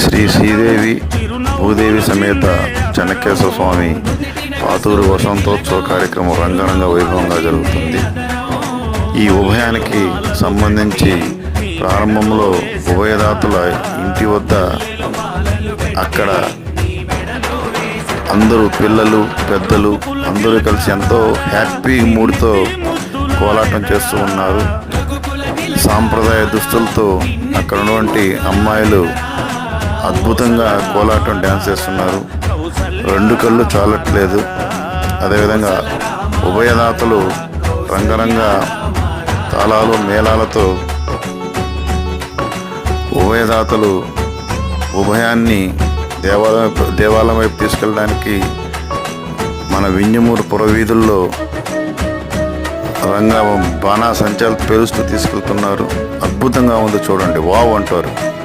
శ్రీ శ్రీదేవి భూదేవి సమేత చెన్నకేశవ స్వామి పాతూరు వసంతోత్సవ కార్యక్రమం రంగరంగ వైభవంగా జరుగుతుంది. ఈ ఉభయానికి సంబంధించి ప్రారంభంలో ఉభయదాతల ఇంటి వద్ద అక్కడ అందరూ పిల్లలు పెద్దలు అందరూ కలిసి ఎంతో హ్యాపీ మూడ్తో కోలాటం చేస్తూ ఉన్నారు. సాంప్రదాయ దుస్తులతో అక్కడ ఉన్నటువంటి అమ్మాయిలు అద్భుతంగా కోలాటం డ్యాన్స్ చేస్తున్నారు. రెండు కళ్ళు చాలట్లేదు. అదేవిధంగా ఉభయదాతలు రంగరంగ తాళాలు మేళాలతో ఉభయదాతలు ఉభయాన్ని దేవాలయం వైపు తీసుకెళ్ళడానికి మన వింజమూరు పురవీధుల్లో బాణా సంచాలు పేలుస్తూ తీసుకెళ్తున్నారు. అద్భుతంగా ఉంది, చూడండి, వావ్ అంటారు.